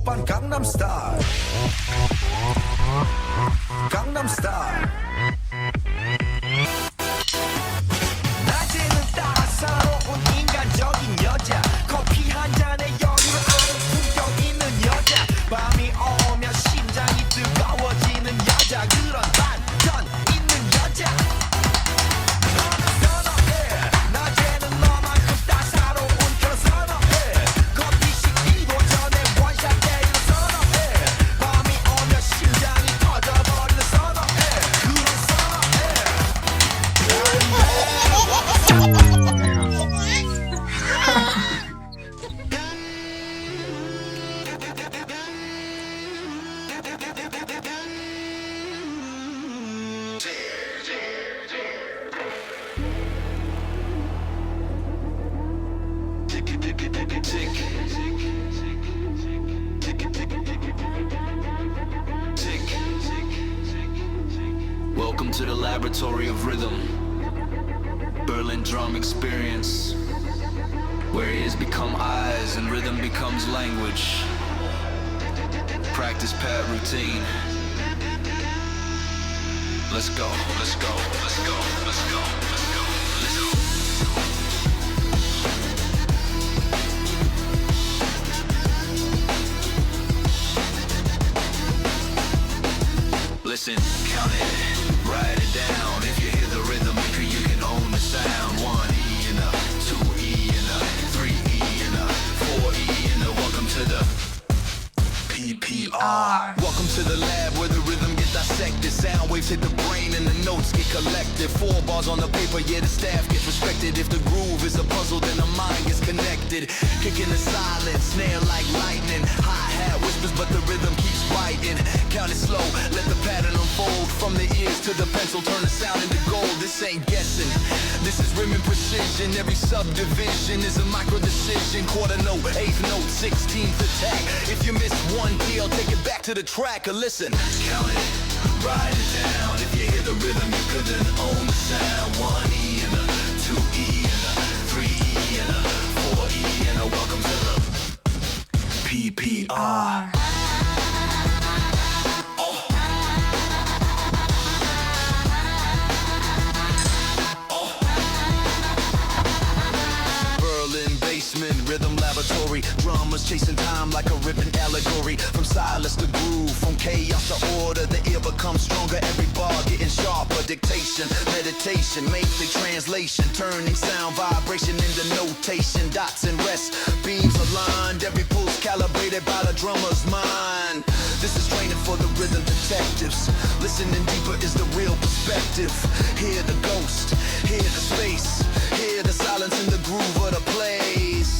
오빤 강남스타일 강남스타일 낮에는 따사로운 인간적인 여자 커피 한 잔에 여유를 아는 품격 있는 여자 밤이 오면 심장이 뜨거워지는 여자 그런 반전 있는 여자 너는 선어해 낮에는 너만큼 따사로운 그런 선어해 커피 식기도 전에 원샷 때리는 선어해 밤이 오면 심장이 터져버리는 선어해 그런 Welcome to the laboratory of rhythm, Berlin drum experience, where ears become eyes and rhythm becomes language. Practice pad routine. Let's go, let's go, let's go, let's go, let's go, let's go. Listen, count it, write it down. If you hear the rhythm, you can own the sound. 1 E and a 2 E and a 3 E and a 4 E and a welcome to the PPR. Welcome to the lab where the rhythm get dissected. Sound waves hit the brain and the notes get collected. 4 bars on the paper, yeah, the staff gets respected. If the groove is a puzzle, then the mind gets connected. Kicking the silence, snare like lightning. Hi-hat whispers, but the rhythm keeps biting. Count it slow, let the pattern unfold. From the ears to the pencil, turn the sound into gold. This ain't guessing, this is rhythm precision. Every subdivision is a micro decision. Quarter note, eighth note, 16th attack. If you miss one key, I'll take it back to the track. Or listen, count it, write it down. If you hear the rhythm, you couldn't own the sound. 1 E and a 2 E and a 3 E and a 4 E and a welcome to the PPR. Rhythm laboratory, drummers chasing time like a ripping allegory. From silence to groove, from chaos to order, the ear becomes stronger. Every bar getting sharper. Dictation, meditation, make the translation, turning sound vibration into notation. Dots and rests, beams aligned. Every pulse calibrated by the drummer's mind. This is training for the rhythm detectives. Listening deeper is the real perspective. Hear the ghost, hear the space, hear the silence in the groove of the place.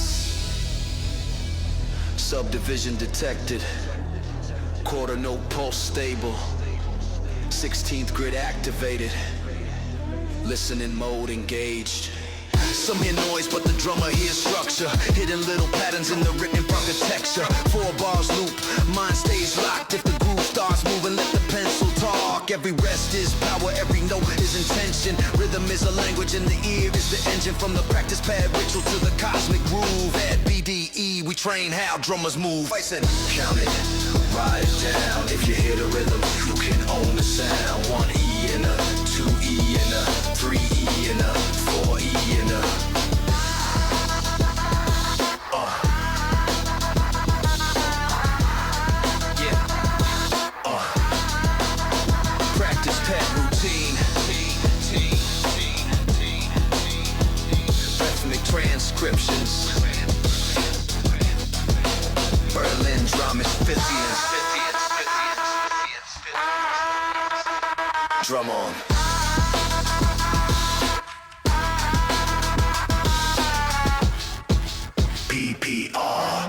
Subdivision detected. Quarter note pulse stable. 16th grid activated. Listening mode engaged. Some hear noise, but the drummer hears structure. Hidden little patterns in the written architecture. 4 bars loop, mind stays locked. If the groove starts moving, let the pencil talk. Every rest is power, every note is intention. Rhythm is a language and the ear is the engine. From the practice pad ritual to the cosmic groove. At BDE, we train how drummers move. Listen, count it, write it down. If you hear the rhythm, you can own the sound. 1 E and a 2 E and a 3 E and a 4 E and a practice pad routine. Rhythmic transcriptions. Berlin drum amphibians. Drum on. PPR.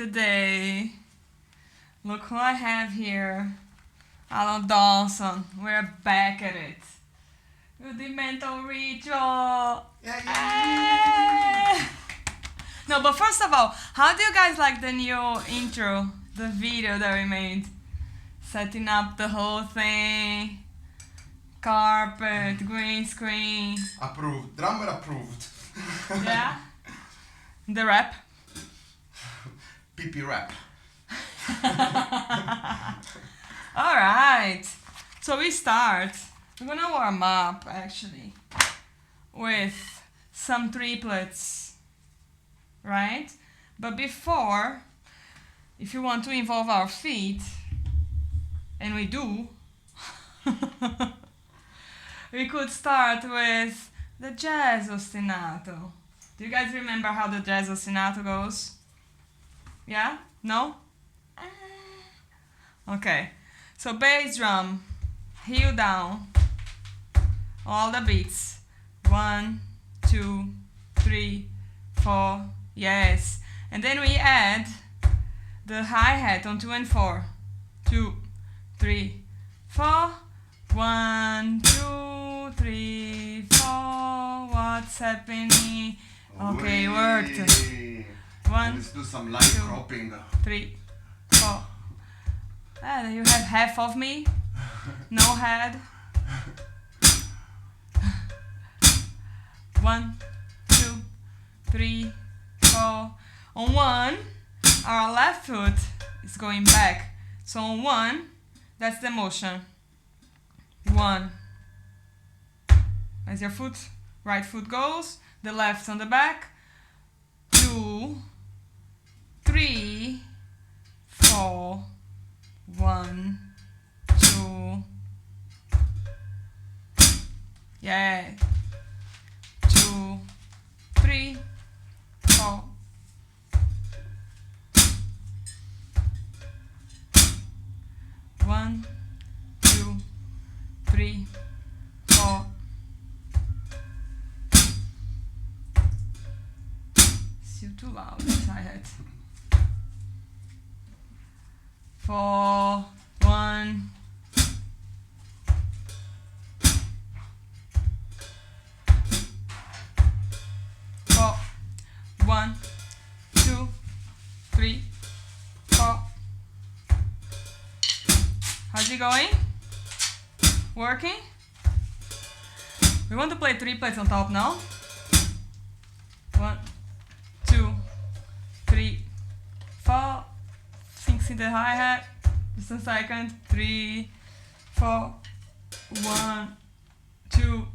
today. Look who I have here. Alan Dawson. We're back at it. Rudimental Ritual. Yeah. No, but first of all, how do you guys like the new intro? The video that we made? Setting up the whole thing. Carpet, green screen. Approved. Drummer approved. Yeah? The rap? PP rap. Alright. So we start. We're gonna warm up actually with some triplets. Right? But before, if you want to involve our feet, and we do, we could start with the jazz ostinato. Do you guys remember how the jazz ostinato goes? Yeah? No? Okay. So bass drum, heel down, all the beats. 1, 2, 3, 4, yes. And then we add the hi-hat on 2 and 4. 2, 3, 4. 1, 2, 3, 4. What's happening? Okay, worked. 1, Let's do some light 2, cropping. 3, 4. Ah, you have half of me? No head? 1, 2, 3, 4. On 1, our left foot is going back. So on 1, that's the motion. 1. As your foot, right foot goes, the left's on the back. 2, 3, 4. 1, 2. Yeah. 2, 3, 4. One, 2, 3, 4. Still too loud, this hi-hat. 4, 1. 4, 1, 2, 3, 4. How's it going? Working? We want to play triplets on top now. 1, 2, 3, 4. Sinks in the hi-hat. Just a second. 3, 4. 1, 2,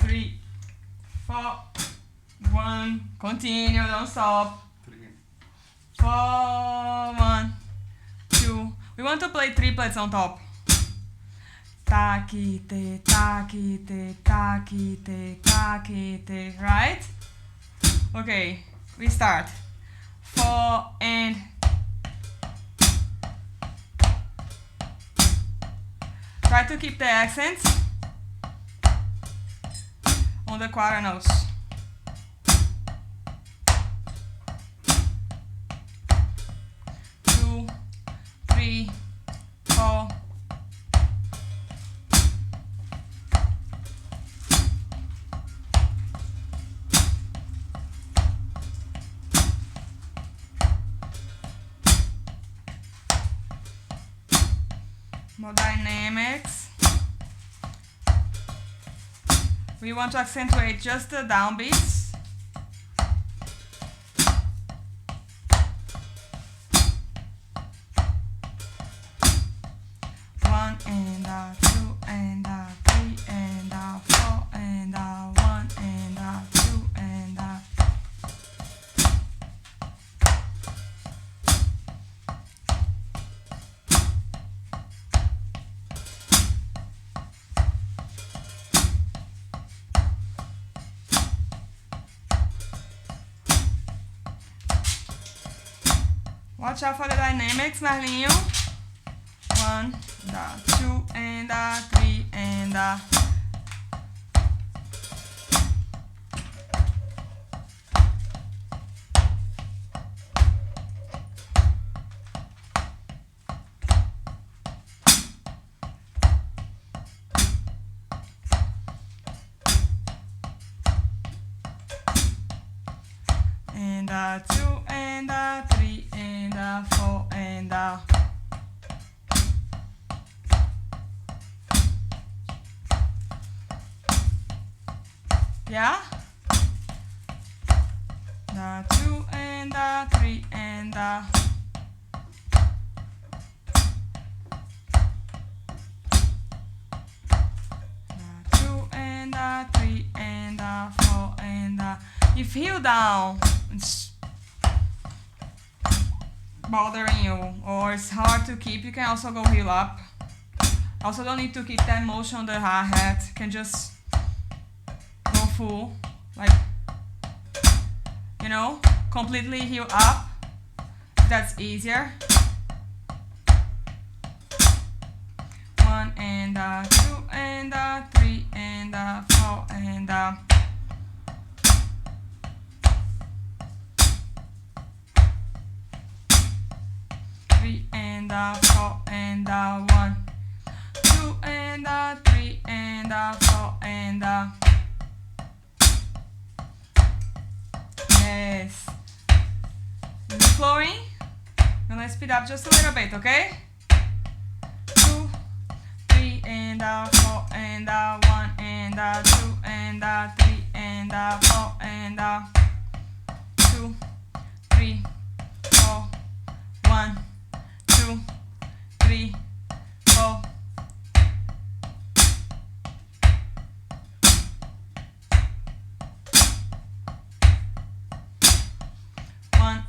3, 4. 1. Continue, don't stop. 3. 4, 1, 2. We want to play triplets on top. Takite, takite, takite, takite, right? Okay, we start. 4 and try to keep the accents on the quarter notes. 2, 3, 4. More dynamics. We want to accentuate just the downbeats. One and a 2 and a 3 and a 4 and a 1 and a 2 and a. Watch out for the dynamics, Marlinho. 1, and 2, and 3, and Yeah? The 2 and the 3 and the 2 and the 3 and the 4 and the. If heel down it's bothering you or it's hard to keep, you can also go heel up. Also don't need to keep that motion on the hi-hat. You can just go full, like, you know, completely heel up. That's easier. 1 and 2 and 3 and 4 and 3 and 4 and 1, 2 and 3 and 4 and yes. Is it flowing? I'm gonna speed up just a little bit, okay? 2, 3 and 4 and 1 and 2 and 3 and 4 and 2, 3, 4, 1, 2, 3, 4.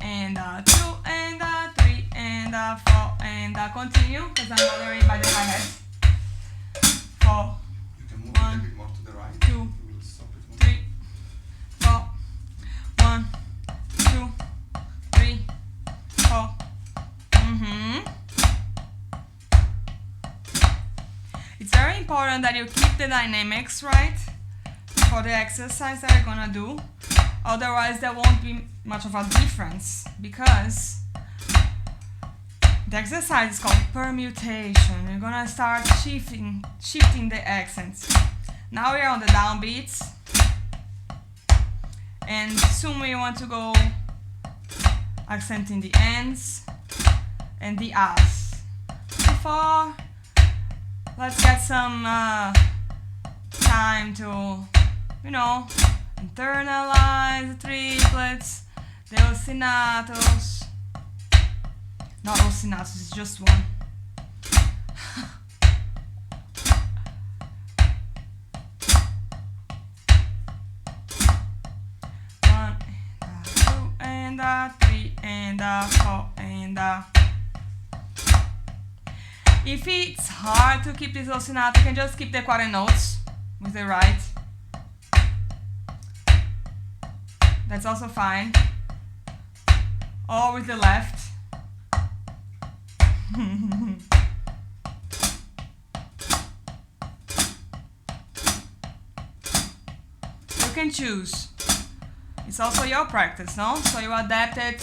And 2 and 3 and 4 and continue because I'm bothering by the hi-hat. 4. You can move 1, a little bit more to the right. 2, You will stop it more. 3, 4. 1, 2, 3, 4. It's very important that you keep the dynamics right for the exercise that you're gonna do. Otherwise, there won't be much of a difference because the exercise is called permutation. You're gonna start shifting the accents. Now we're on the downbeats, and soon we want to go accenting the ends and the as. Before, let's get some time to, you know, internalize the triplets, the ostinatos. Not ostinatos, it's just one. One and 2 and 3 and 4 and if it's hard to keep this ostinato, you can just keep the quarter notes with the right. That's also fine. Or with the left. You can choose. It's also your practice, no? So you adapt it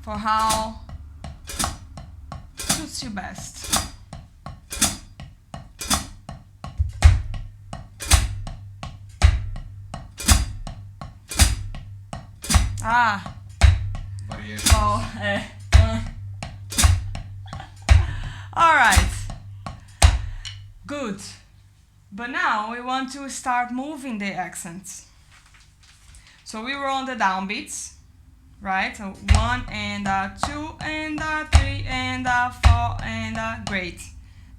for how suits you best. Ah. Variation. Oh, All right. Good. But now we want to start moving the accents. So we were on the downbeats, right? So 1 and 2 and 3 and 4 and great.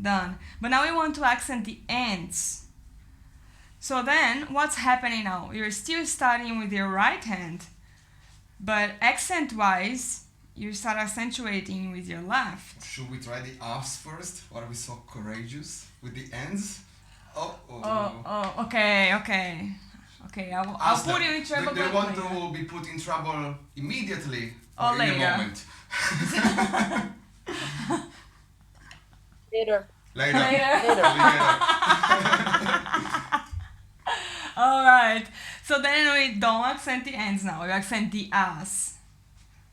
Done. But now we want to accent the ends. So then what's happening now? You're still starting with your right hand, but accent-wise, you start accentuating with your left. Should we try the offs first? Or are we so courageous with the ends? Oh, okay. I'll put you in trouble. They want to be put in trouble immediately or in later. a moment? Later. Later. All right. So then we don't accent the ends now. We accent the as,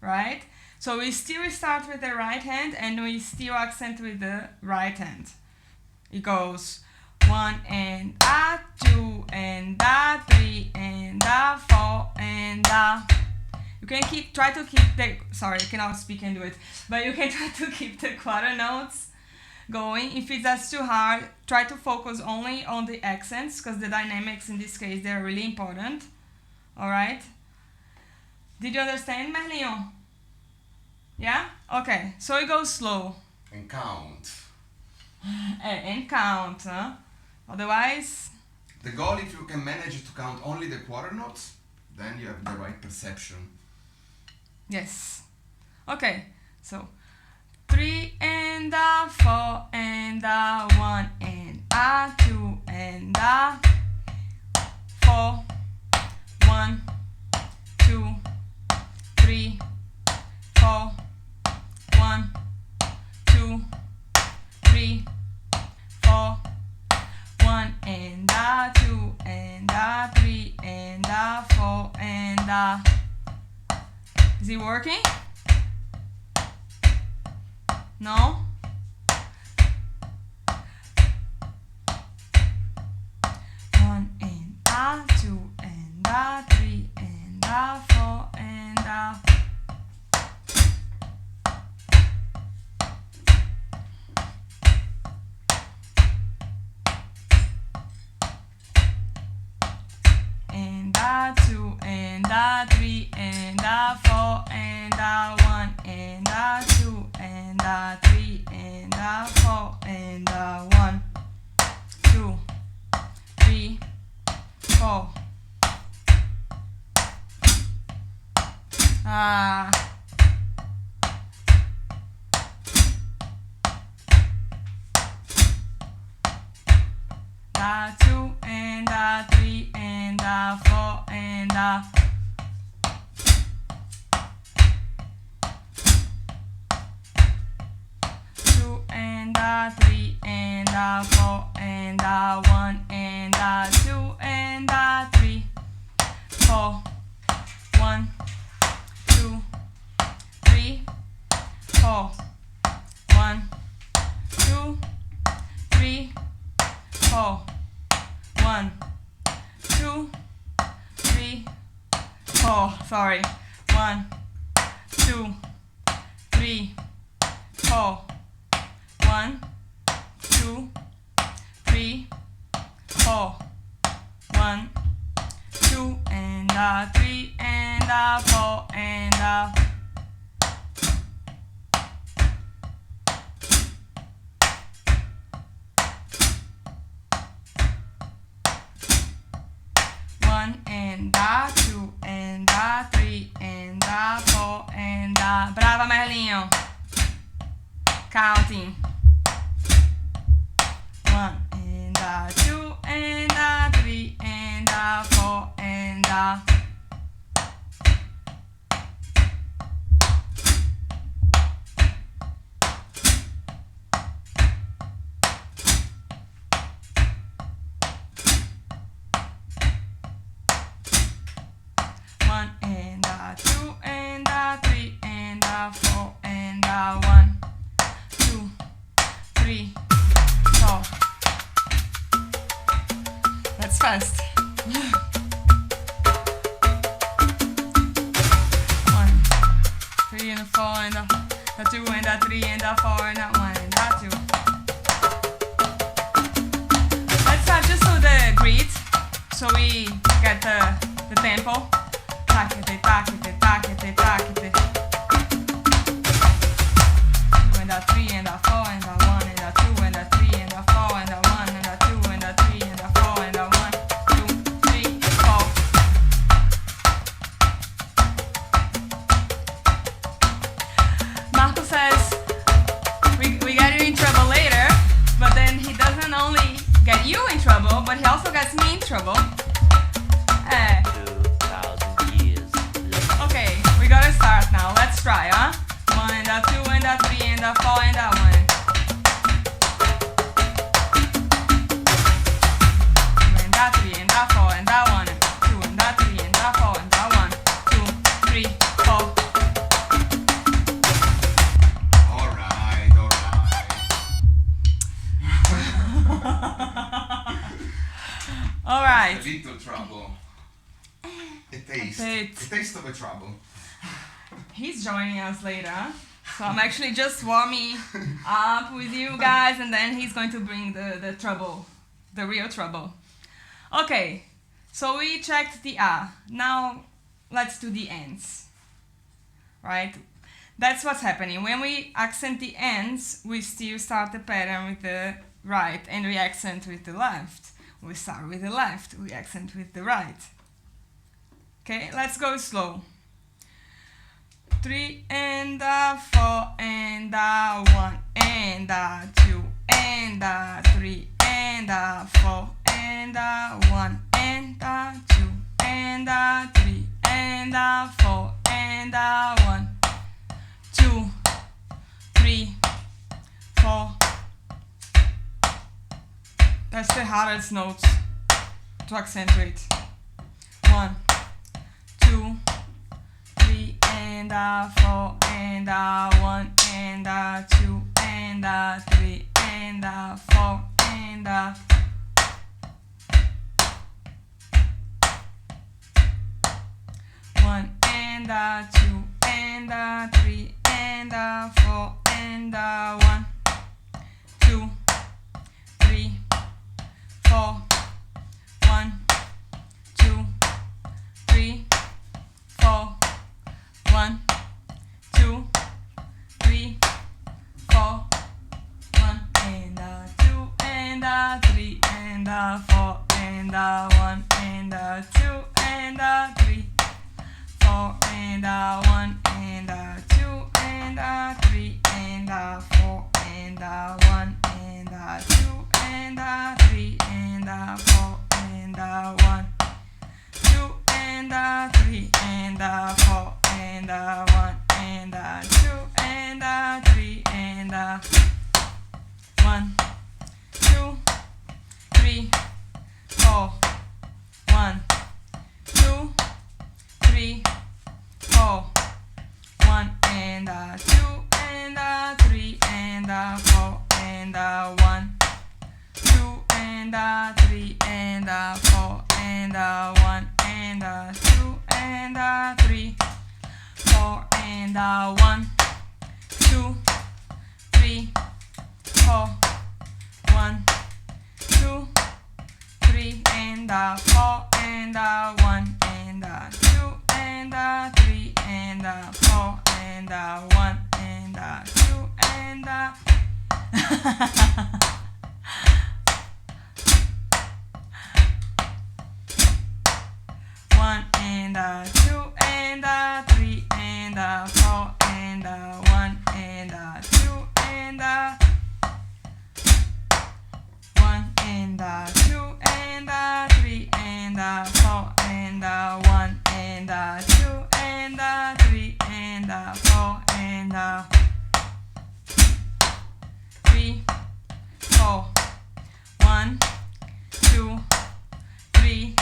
right? So we still start with the right hand and we still accent with the right hand. It goes 1 and 2 and 3 and 4 and you can try to keep the, sorry, I cannot speak and do it, but you can try to keep the quarter notes going. If that's too hard, try to focus only on the accents, because the dynamics in this case, they're really important. Alright? Did you understand, Merlinho? Yeah? Okay, so it goes slow. And count. And count, huh? Otherwise... The goal, if you can manage to count only the quarter notes, then you have the right perception. Yes. Okay, so 3 and a 4 and a 1 and a 2 and a 4 1 2 3 4 1 2 3 4 1 and a 2 and a 3 and a 4 and a... Is it working? No? One and a, 2 and a, 3 and a, 4 and a... And a 2 and a 3 and a 4 and a 1 and a 2 and a 3 and a 4 and a 1 2 3 4 a 2 and a 3 and a 4 and a 2 and a 3 and a 4 and a 1 and a 2 and a 3 4 1 2 3 4 1 2 3 4 1 2 3 4 sorry 1 2 3 4 1 2 3 4 1 2 and a 3 and a 4 and a and a 2 and a 3 and a 4 and a... Brava, Merlinho! Counting. 1 and a 2 and a 3 and a 4 and a... Fast. 1, 3 and a 4 and a 2 and a 3 and a 4 and a 1 and a 2. Let's start just with the grid, so we get the tempo. Taquete, taquete, taquete, taquete. 2 and a 3 and a 4 and a 1 and a 2 and a 3 and a 4 and a 1 and a 2 and a 3 and a 4 and a 1. Says we get you in trouble later, but then he doesn't only get you in trouble, but he also gets me in trouble. 2,000 years later. Okay, we gotta start now. Let's try, huh? 1 and a 2 and a 3 and a 4 and a 1. 2 and a 3 and a 4 and a 1. 2 and a 3 and a 4 and a 1. 2, 3, 4. All right. A little trouble. A taste. bit. A taste of a trouble. He's joining us later. So I'm actually just warming up with you guys, and then he's going to bring the trouble, the real trouble. Okay, so we checked the A. Now let's do the ends, right? That's what's happening. When we accent the ends, we still start the pattern with the right, and we accent with the left. We start with the left, we accent with the right. Okay, let's go slow. 3 and a 4 and a 1 and a 2 and a 3 and a 4 and a 1 and a 2 and a 3 and a 4 and a 1 2 3 4. That's the hardest notes to accentuate. 1 2 3 and a 4 and a 1 and a 2 and a 3 and a 4 and a 1 and a 2 and a 3 and a 4 and a 1 2 3 4 1 2 3 4 1 2 3 4 1 and a 2 and a 3 and a 4 and a 1 and a 2 and a 3 4 and a 1 and a 2 and a 3 and a 4 and a 1 and a 2 and a 3 and a 4 and a 1 2 and a 3 and a 4 and a 1 and a 2 and a 3 and a 1 2 3 4 1 2 3 4 1 and a 2 and a 3 and a 4 and a 1 2 and a 3 and a 4 and a 1 and a 2 and a 3 4 and a 1 2 3 4 1 2 3 and a 4 and a 1 and a 2 and a 3 and a 4 and a 1 and a 2 and a 1 and a 2 and a 3 and a 4 and a 1 and a 2 and a 1 and a 2 and a 3 and a 4 and a 1 and a 2 and a 3 and a 4 and a 3 4 1 2 3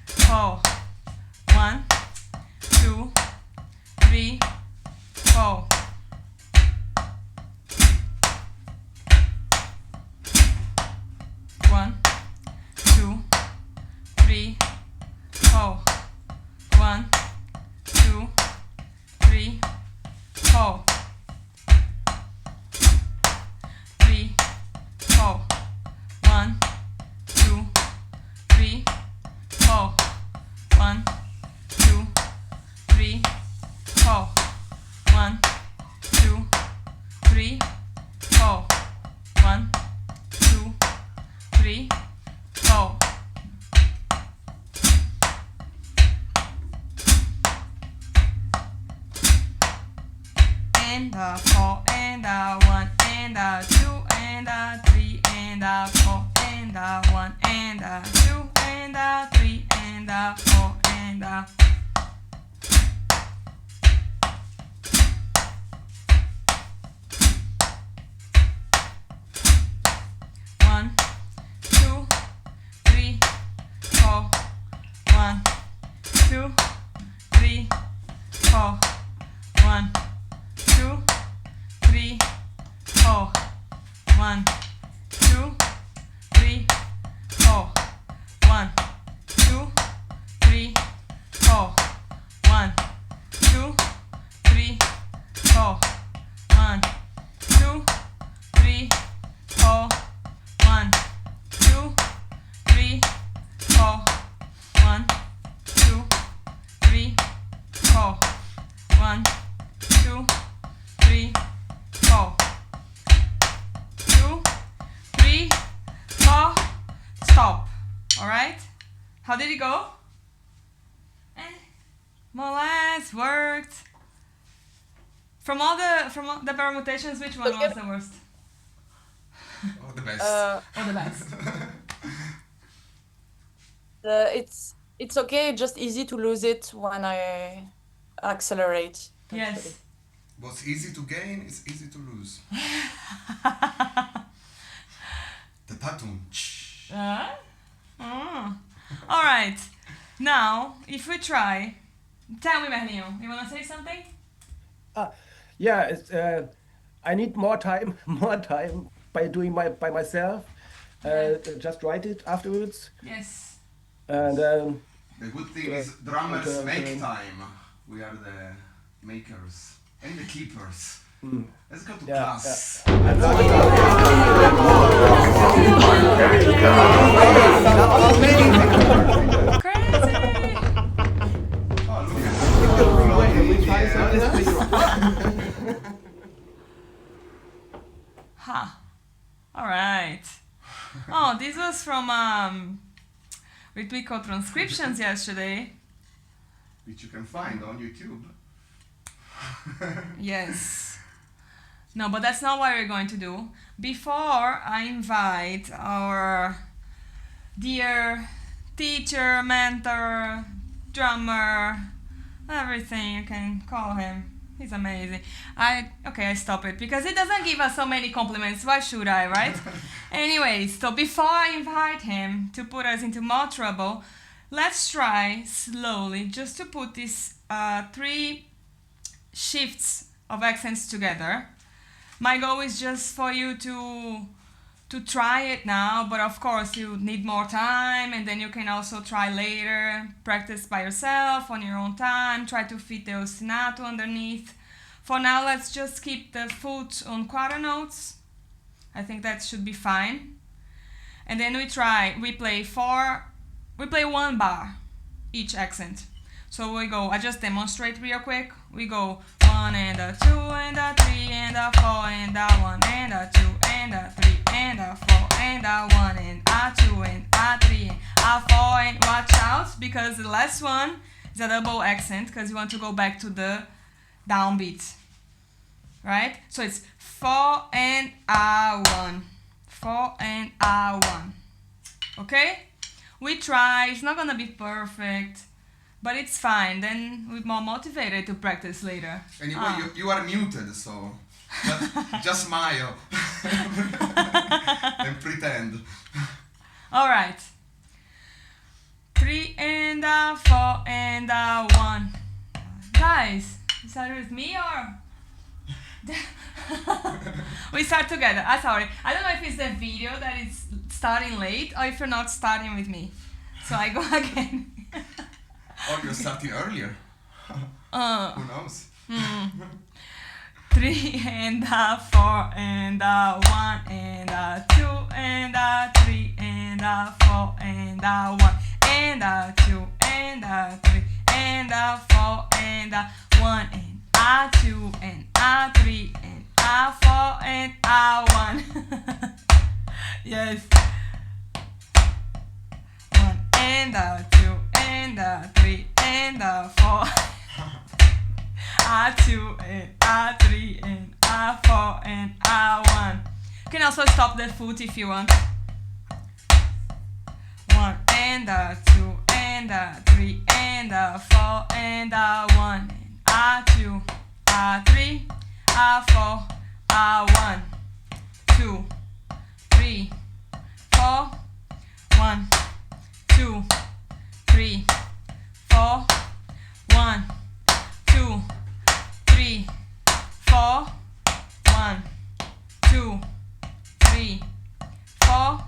4 1 2 3 4 1 2 3 4 1 2 3 4 3 4 1 2 3 4 1 2 3 4 1 2 3 4 1 2 3 4 and a 4 and a 1 and a 2 and a 3 and a 4 and a 1 and a 2 and a 3 and a 4 and a 1 2 3 4 1 2 3 4 1 2 3 4 1 2 3 4 1 2 3 4 1 2 3 4 right? How did it go? More or less worked. From all the permutations, which one was the worst? Oh, the best. Or the best? It's okay, just easy to lose it when I accelerate. Yes. What's easy to gain is easy to lose. The tattoo. All right. Now, if we try, tell me, Mahnio, you wanna say something? Yeah, it's, I need more time, by doing by myself. Just write it afterwards. Yes. And The good thing is drummers okay, make okay. time. We are the makers and the keepers. Let's go to yeah, class. Crazy. Oh, look at Ha. All right. Oh, this was from rhythmical transcriptions yesterday. which you can find on YouTube. Yes. No, but that's not what we're going to do. Before I invite our dear teacher, mentor, drummer, everything you can call him. He's amazing. I stop it because he doesn't give us so many compliments. Why should I, right? Anyways, so before I invite him to put us into more trouble, let's try slowly just to put these 3 shifts of accents together. My goal is just for you to try it now, but of course you need more time, and then you can also try later, practice by yourself on your own time, try to fit the ostinato underneath. For now, let's just keep the foot on quarter notes. I think that should be fine. And then we play 1 bar each accent. So we go, I just demonstrate real quick. We go 1 and a 2 and a 3 and a 4 and a 1 and a 2 and a 3 and a 4 and a 1 and a 2 and a 3 and a 4 and watch out because the last one is a double accent because you want to go back to the downbeat. Right? So it's 4 and a 1. 4 and a 1. Okay? We try, it's not gonna be perfect. But it's fine, then we're more motivated to practice later. Anyway, you are muted, so just smile and pretend. Alright. 3 and a 4 and a 1. Guys, you started with me or? We start together. Sorry. I don't know if it's the video that is starting late or if you're not starting with me. So I go again. Or you're starting earlier. Who knows? 3 and a 4 and a 1 and a 2 and a 3 and a 4 and a 1 and a 2 and a 3 and a 4 and a 1 and a 2 and a 3 and a 4 and a 1. Yes. 1 and a 2 and a 3 and a 4. A 2 and a 3 and a 4 and a 1. You can also stop the foot if you want. 1 and a 2 and a 3 and a 4 and a 1 and a 2, a 3, a 4, a 1, 2, 3, 4, 1, 2, 3, 4, 1, 2, 3, 4, 1, 2, 3, 4,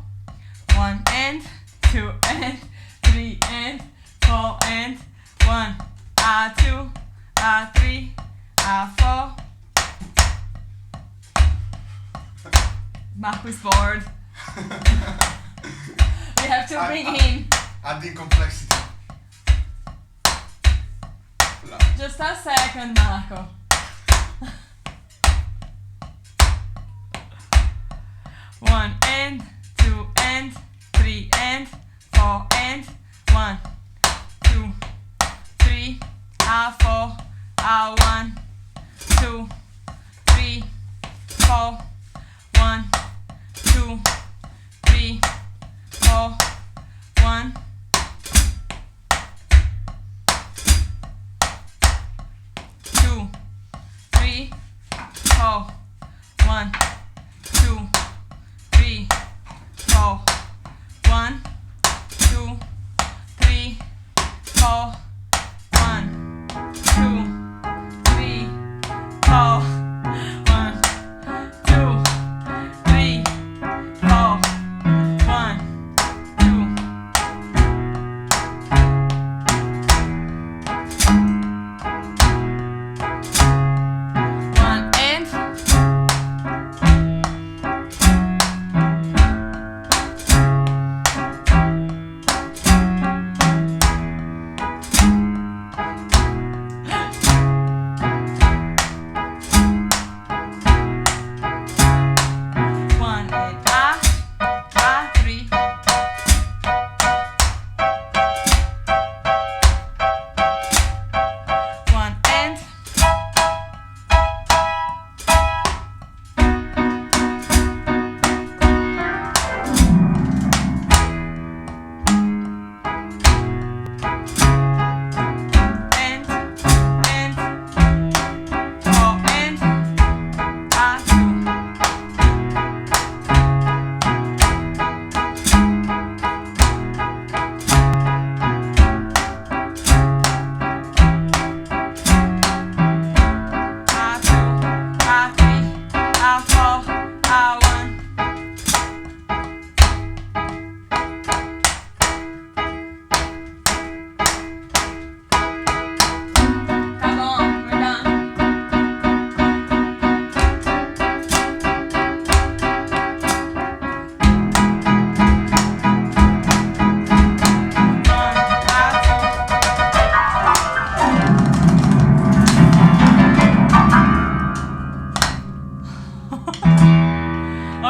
1 and 2 and 3 and 4 and 1, a 2, a 3, a 4. Marco is bored. We have to bring him. Adding complexity. Just a second, Marco. One and 2 and 3 and 4 4 and 1, 2, 3, A4, A1, 2, 3, 4, 1, 2, 3, 4, 1. 2, 3, 4, 1, 2, 3, 4, 1, 2, 3, 4, 1, 2, 3, 4, 1, 2, 3, 4, 1, 2. One and one and A3. One and and 4 and A2. A2, A3, A4, A1. Come on, we're done. One, A2.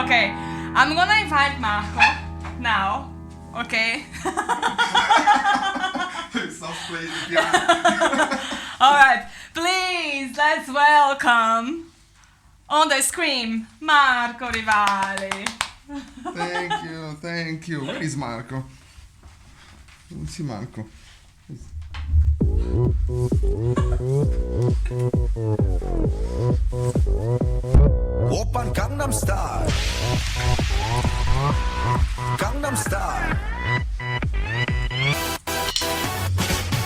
Okay, I'm gonna invite Marco now. Okay. Stop playing the piano. All right, please let's welcome on the screen Marco Rivali. Thank you. Where is Marco? Non see Marco. 오빤 강남스타일 강남스타일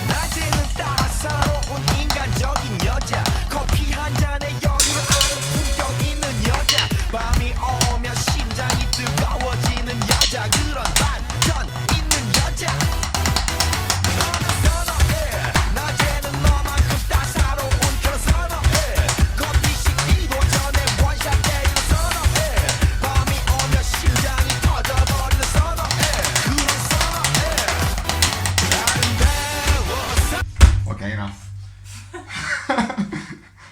낮에는 따사로운 인간적인 여자 커피 한 잔에 여유를 아는 품격 있는 여자 밤이 오면 심장이 뜨거워지는 여자 그런 반전 있는 여자 너는 선어해 낮에는 너만큼 따사로운 그런 선어해 커피 식기도 전에 원샷 때리는 선어해 밤이 오면 심장이 터져버리는 선어해 그런 선어해 아름다워 Okay, enough. I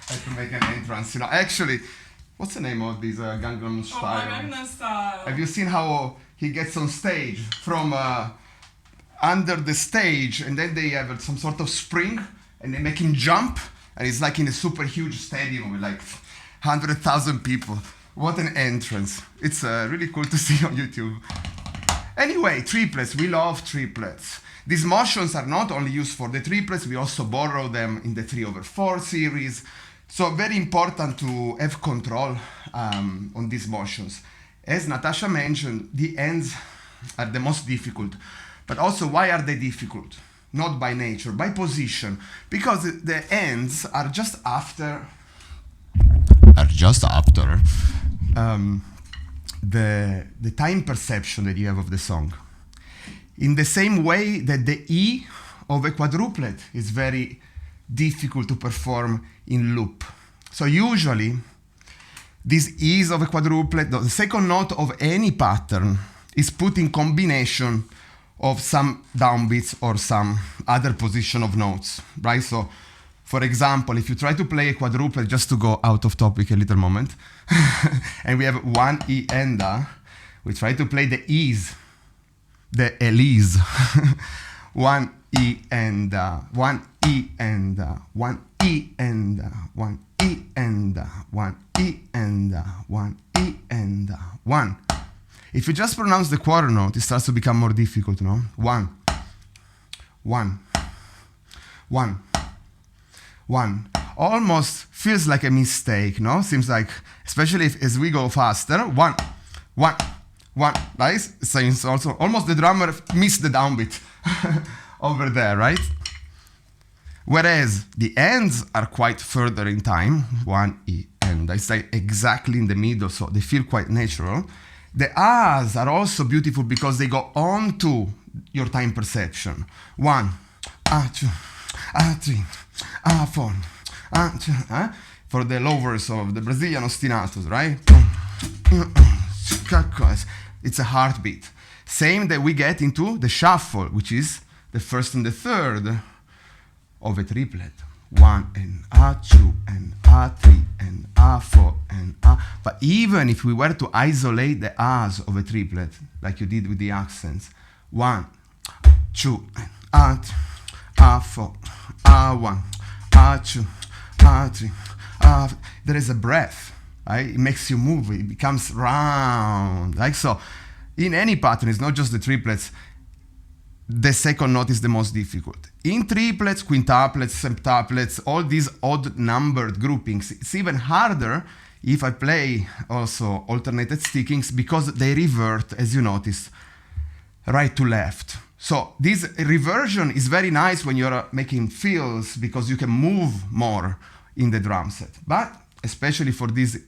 have to make an entrance. Actually, what's the name of this Gangnam Style? Style. Have you seen how he gets on stage from under the stage, and then they have some sort of spring, and they make him jump, and it's like in a super huge stadium with like 100,000 people. What an entrance! It's really cool to see on YouTube. Anyway, triplets. We love triplets. These motions are not only used for the triplets, we also borrow them in the 3/4 series. So very important to have control on these motions. As Natasha mentioned, the ends are the most difficult. But also, why are they difficult? Not by nature, by position. Because the ends are just after the time perception that you have of the song. In the same way that the E of a quadruplet is very difficult to perform in loop. So usually, this E's of a quadruplet, the second note of any pattern, is put in combination of some downbeats or some other position of notes, right? So, for example, if you try to play a quadruplet, just to go out of topic a little moment, and we have one E and A, we try to play the E's. the Elise. 1 E and 1 E and 1 E and 1 E and 1 E and 1 E and 1. If you just pronounce the quarter note, it starts to become more difficult, no? 1, 1, 1, 1. Almost feels like a mistake, no? Seems like, especially as we go faster, 1, 1, 1, right? Seems also almost the drummer missed the downbeat over there, right? Whereas the ends are quite further in time, 1 E, and I say exactly in the middle, so they feel quite natural. The ahs are also beautiful because they go on to your time perception. 1, 2, 3, 4, 2, for the lovers of the Brazilian ostinatos, right? It's a heartbeat. Same that we get into the shuffle, which is the first and the third of a triplet. 1 and A2 and A3 and A4 and A. But even if we were to isolate the A's of a triplet, like you did with the accents, 1, 2, and A3, A4, A1, A2, A3, A4. There is a breath, right? It makes you move. It becomes round, like so. In any pattern, it's not just the triplets. The second note is the most difficult. In triplets, quintuplets, septuplets, all these odd numbered groupings, it's even harder if I play also alternated stickings because they revert, as you notice, right to left. So this reversion is very nice when you're making fills because you can move more in the drum set. But especially for this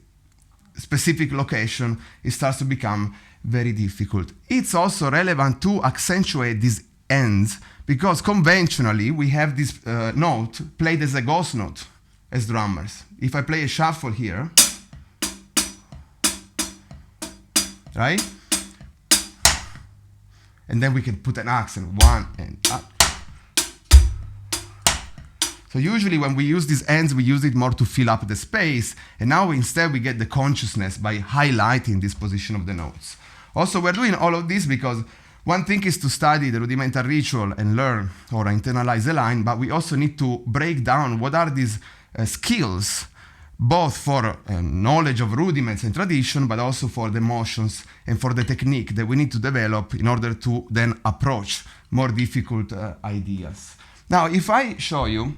specific location, it starts to become very difficult. It's also relevant to accentuate these ends because conventionally we have this note played as a ghost note as drummers. If I play a shuffle here, right? And then we can put an accent, 1 and up. So usually when we use these ends, we use it more to fill up the space. And now instead we get the consciousness by highlighting this position of the notes. Also, we're doing all of this because one thing is to study the rudimental ritual and learn or internalize the line, but we also need to break down what are these skills, both for knowledge of rudiments and tradition, but also for the motions and for the technique that we need to develop in order to then approach more difficult ideas. Now, if I show you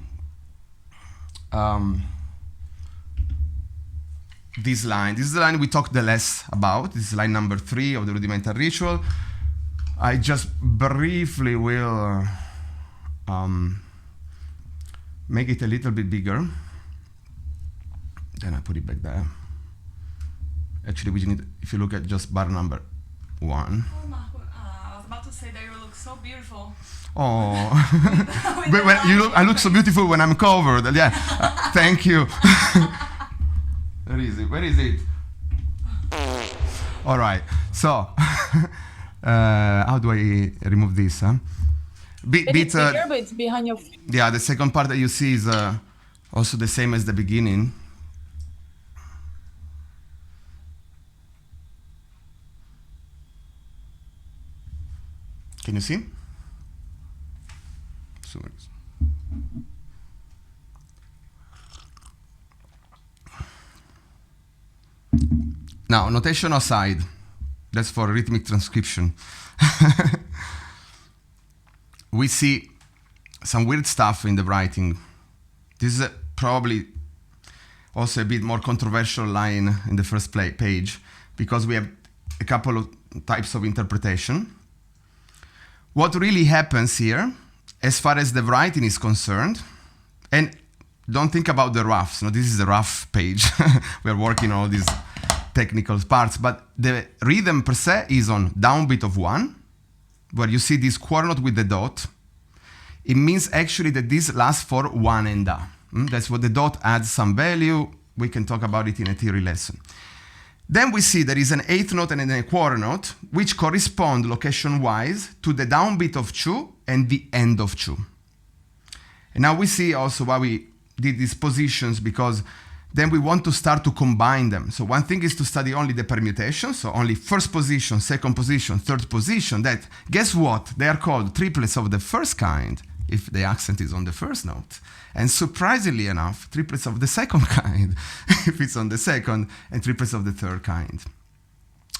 this is the line we talked the less about. This is line number 3 of the rudimental ritual. I just briefly will make it a little bit bigger. Then I put it back there. Actually, we need, if you look at just bar number 1. Oh, Marco, I was about to say that you look so beautiful. Oh, but when I look so beautiful when I'm covered. Yeah, thank you. Where is it? Where is it? All right. So, how do I remove this? Huh? It's bigger, but it's behind your. Yeah, the second part that you see is also the same as the beginning. Can you see? Now, notation aside, that's for rhythmic transcription. We see some weird stuff in the writing. This is probably also a bit more controversial line in the first page because we have a couple of types of interpretation. What really happens here, as far as the writing is concerned, and don't think about the roughs. No, this is the rough page. We're working on all these technical parts, but the rhythm per se is on downbeat of 1, where you see this quarter note with the dot. It means actually that this lasts for 1 and a. That's what the dot adds some value. We can talk about it in a theory lesson. Then we see there is an 8th note and then a quarter note, which correspond location-wise to the downbeat of 2 and the end of 2. And now we see also why we did these positions, because then we want to start to combine them. So one thing is to study only the permutation, so only first position, second position, third position. That, guess what? They are called triplets of the first kind if the accent is on the first note. And surprisingly enough, triplets of the second kind if it's on the second, and triplets of the third kind.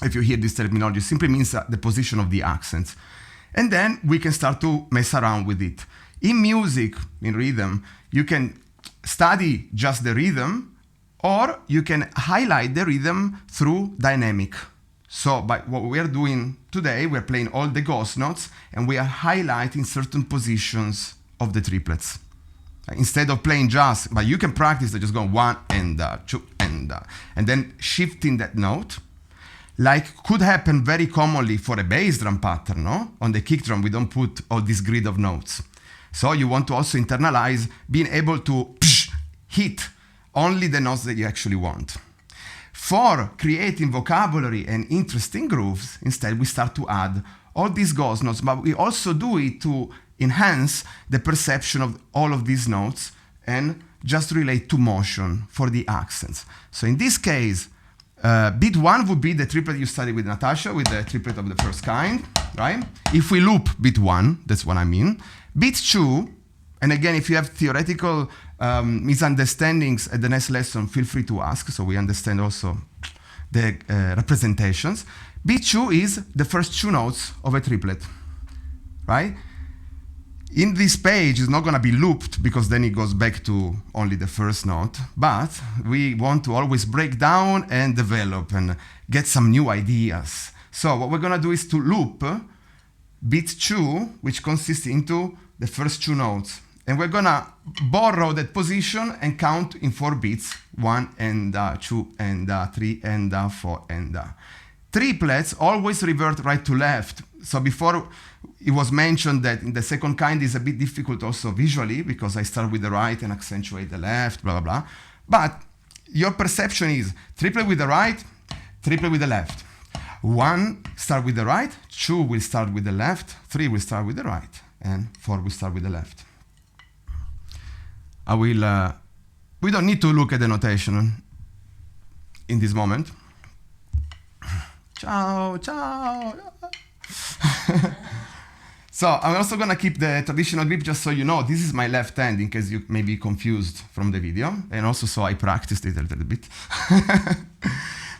If you hear this terminology, it simply means the position of the accents. And then we can start to mess around with it. In music, in rhythm, you can study just the rhythm, or you can highlight the rhythm through dynamic. So by what we are doing today, we're playing all the ghost notes, and we are highlighting certain positions of the triplets. Instead of playing just, but you can practice just going 1 and 2 and then shifting that note. Like could happen very commonly for a bass drum pattern, no? On the kick drum, we don't put all this grid of notes. So you want to also internalize being able to hit only the notes that you actually want. For creating vocabulary and interesting grooves, instead we start to add all these ghost notes, but we also do it to enhance the perception of all of these notes and just relate to motion for the accents. So in this case, beat 1 would be the triplet you studied with Natasha, with the triplet of the first kind, right? If we loop beat 1, that's what I mean. Beat 2, and again, if you have theoretical misunderstandings at the next lesson, feel free to ask, so we understand also the representations. Beat 2 is the first 2 notes of a triplet, right? In this page, it's not going to be looped because then it goes back to only the first note, but we want to always break down and develop and get some new ideas. So what we're going to do is to loop beat 2, which consists into the first 2 notes. And we're going to borrow that position and count in 4 beats, 1 and 2 and 3 and 4 and triplets always revert right to left. So before it was mentioned that in the second kind is a bit difficult also visually because I start with the right and accentuate the left, blah, blah, blah. But your perception is triplet with the right, triplet with the left. 1 start with the right, 2 will start with the left, 3 will start with the right, and 4 will start with the left. I will, we don't need to look at the notation in this moment. Ciao, ciao. So I'm also going to keep the traditional grip just so you know, this is my left hand in case you may be confused from the video. And also so I practiced it a little bit.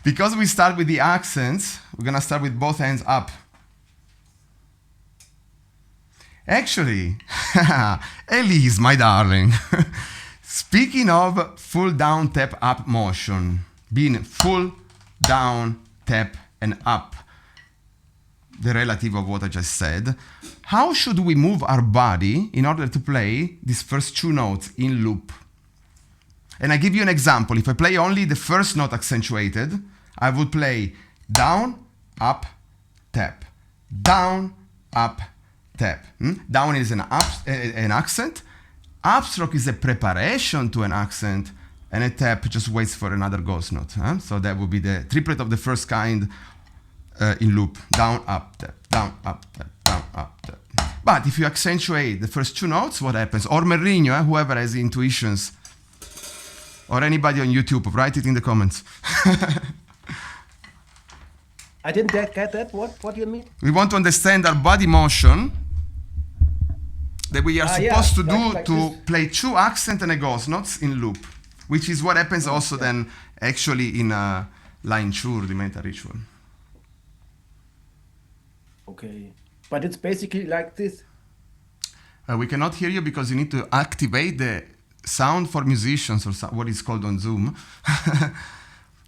Because we start with the accents, we're going to start with both hands up. Actually, Elise, my darling, speaking of full down, tap, up motion, being full down, tap, and up, the relative of what I just said, how should we move our body in order to play these first 2 notes in loop? And I give you an example. If I play only the first note accentuated, I would play down, up, tap, down, up, tap. Down is an accent, upstroke is a preparation to an accent, and a tap just waits for another ghost note. So that would be the triplet of the first kind in loop. Down, up, tap, down, up, tap, down, up, tap. But if you accentuate the first 2 notes, what happens? Or Merino, whoever has intuitions, or anybody on YouTube, write it in the comments. I didn't get that. What do you mean? We want to understand our body motion that we are supposed to do like to this. play 2 accent and a ghost notes in loop, which is what happens also then actually in line 2 Rudimental Ritual. Okay, but it's basically like this. We cannot hear you because you need to activate the sound for musicians, or what is called on Zoom.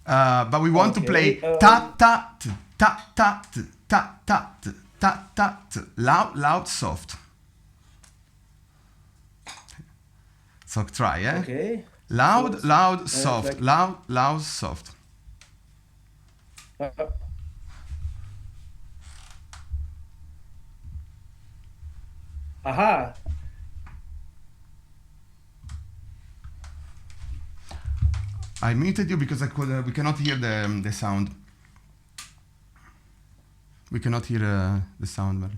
But we want to play ta ta t, ta ta t, ta ta t, ta ta t, loud, loud, soft. So try, eh? Okay. Loud, So, loud, soft. like- Loud, loud, soft. Aha. I muted you because we cannot hear the sound. We cannot hear the sound,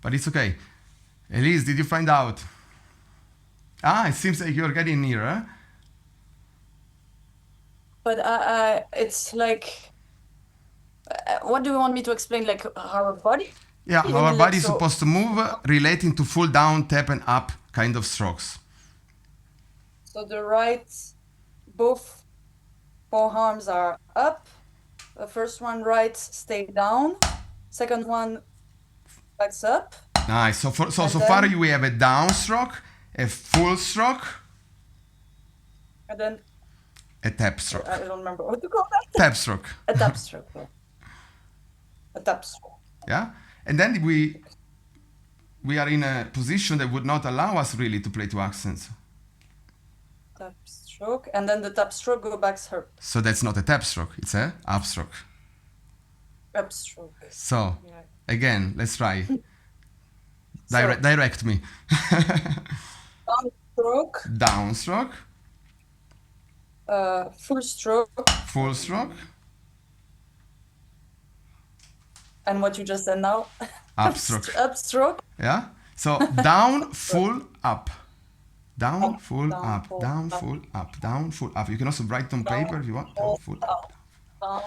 but it's okay. Elise, did you find out? Ah, it seems like you're getting nearer. but it's like, what do you want me to explain? Like our body? Yeah, You our mean, body like, is so- supposed to move relating to full down, tap, and up kind of strokes. So the right, both forearms are up. The first one right, stay down. Second one, backs up. Nice. So so And far then- we have a down stroke, a full stroke, And then, a tap stroke. I don't remember what to call that. Tap stroke. A tap stroke. Yeah. A tap stroke. Yeah, and then we are in a position that would not allow us really to play two accents. Tap stroke. And then the tap stroke go back her So that's not a tap stroke, it's a up stroke. up stroke. So Yeah. again, let's try. So- Direct me. Down stroke, Down stroke, full stroke, full stroke, and what you just said now. up stroke. Up stroke. Yeah. So down, full, up. Down, Up, full, down, up. full, Down, up. full, up. Down, full, up. You can also write on paper if you want. Down, full, up. Down.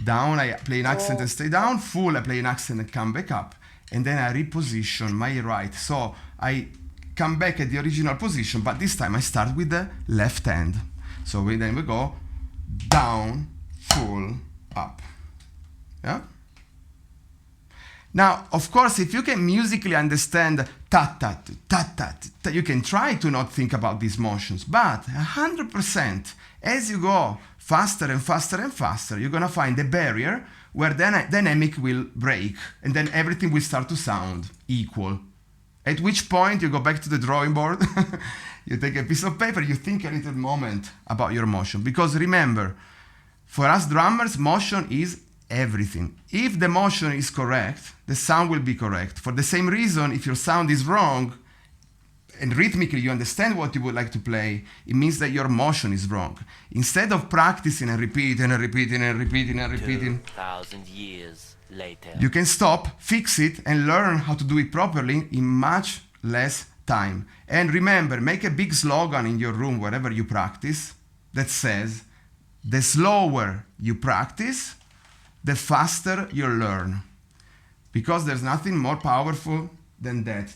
Down, I play an accent and stay down. Full, I play an accent and come back up. And then I reposition my right. So I come back at the original position, but this time I start with the left hand. So then we go down, full, up. Yeah? Now, of course, if you can musically understand ta-ta, ta-ta, ta, you can try to not think about these motions, but 100%, as you go faster and faster and faster, you're gonna find a barrier where then dynamic will break, and then everything will start to sound equal. At which point you go back to the drawing board, you take a piece of paper, you think a little moment about your motion. Because remember, for us drummers, motion is everything. If the motion is correct, the sound will be correct. For the same reason, if your sound is wrong, and rhythmically you understand what you would like to play, it means that your motion is wrong. Instead of practicing and repeating and repeating and repeating and repeating, 2,000 years later. you can stop, fix it, and learn how to do it properly in much less time. And remember, make a big slogan in your room wherever you practice that says, the slower you practice, the faster you learn. Because there's nothing more powerful than that.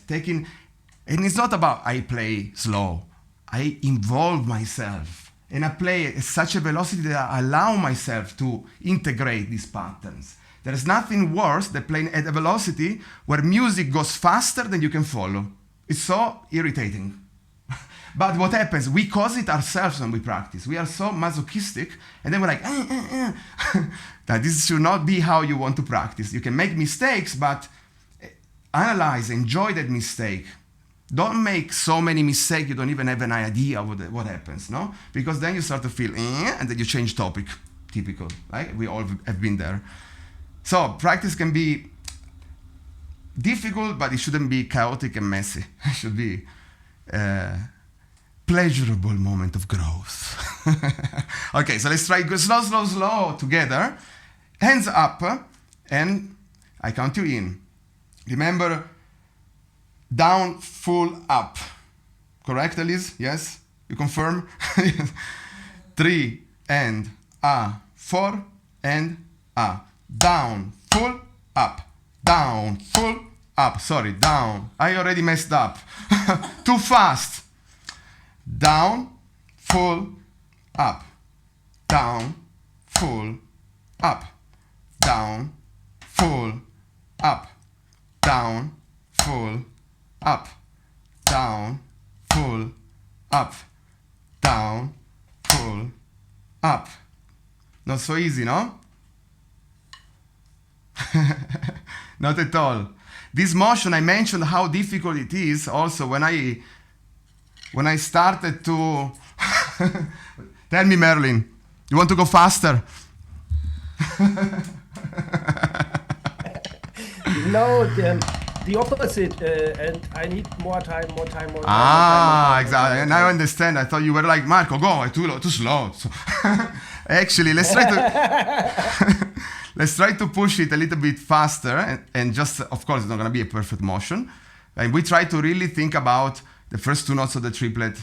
And it's not about I play slow. I involve myself. And I play at such a velocity that I allow myself to integrate these patterns. There's nothing worse than playing at a velocity where music goes faster than you can follow. It's so irritating. But what happens? We cause it ourselves when we practice. We are so masochistic, and then we're like, that this should not be how you want to practice. You can make mistakes, but analyze, enjoy that mistake. Don't make so many mistakes you don't even have an idea what happens, no? Because then you start to feel, and then you change topic. Typical, right? We all have been there. So practice can be difficult, but it shouldn't be chaotic and messy. It should be pleasurable moment of growth. Okay, so let's try go slow, slow, slow together. Hands up, and I count you in. Remember, down, full, up. Correct, Elise? Yes? You confirm? 3 and 4 and down, full, up. Down, full, up. Sorry, down. I already messed up. Too fast. Down, full, up. Down, full, up. Down, full, up. Down, full, up. Down, full, up. Down, full, up. Not so easy, no? Not at all. This motion, I mentioned how difficult it is also when I started to... Tell me, Merlin, you want to go faster? No, the opposite, and I need more time. Exactly. Now I understand. I thought you were like, Marco, go, too slow. So actually, let's try to push it a little bit faster, and just, of course, it's not going to be a perfect motion. And we try to really think about the first two notes of the triplet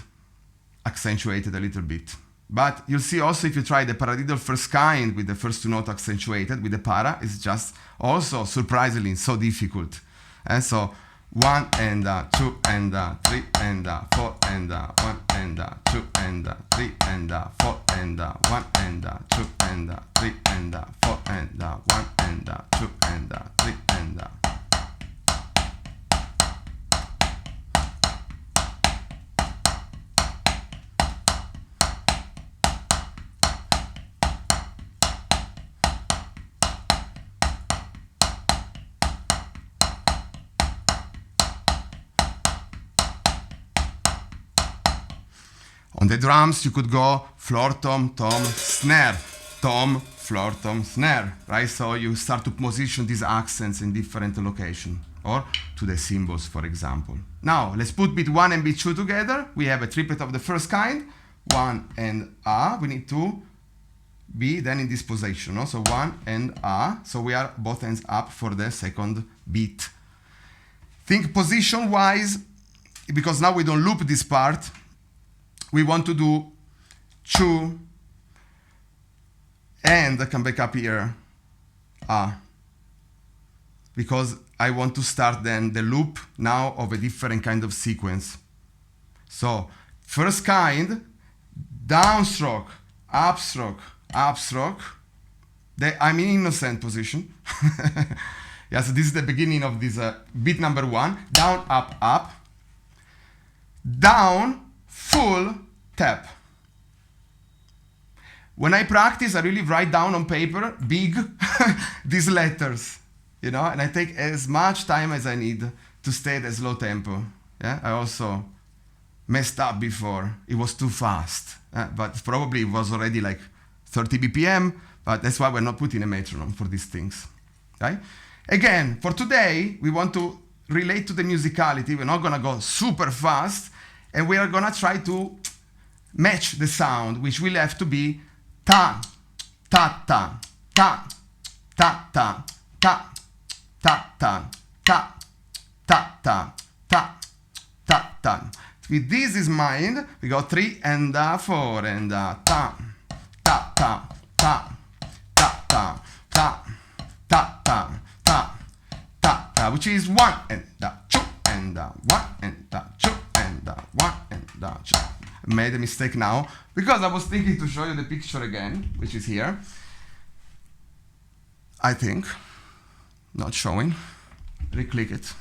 accentuated a little bit. But you'll see also if you try the paradiddle first kind with the first two notes accentuated with the para, it's just also surprisingly so difficult. And so 1 and 2 and 3 and 4 and 1 and 2 and 3 and 4 and 1 and 2 and 3 and 4 and 1 and 2 and 3 and On the drums, you could go floor, tom, snare, tom, floor, tom, snare, right? So you start to position these accents in different locations, or to the cymbals, for example. Now, let's put beat 1 and beat 2 together. We have a triplet of the first kind, 1 and A. We need to be then in this position, no? So 1 and A. So we are both hands up for the second beat. Think position-wise, because now we don't loop this part. We want to do 2 and I come back up here, because I want to start then the loop now of a different kind of sequence. So first kind, downstroke, upstroke. I'm in innocent position. Yeah, so this is the beginning of this beat number 1. Down, up, down, full tap. When I practice, I really write down on paper, big, these letters, you know, and I take as much time as I need to stay at a slow tempo. Yeah, I also messed up before. It was too fast, but probably it was already like 30 BPM, but that's why we're not putting a metronome for these things, right? Again, for today, we want to relate to the musicality. We're not gonna go super fast, and we are gonna try to match the sound, which will have to be ta, ta, ta, ta, ta, ta, ta, ta, ta, ta, ta, ta, ta, ta, ta. With this in mind, we go 3 and 4 and ta, ta, ta, ta, ta, ta, ta, ta, ta, ta, ta, ta, which is 1 and 2 and 1 and 2 and 1 and 2. I made a mistake now because I was thinking to show you the picture again, which is here. I think not showing. Reclick it.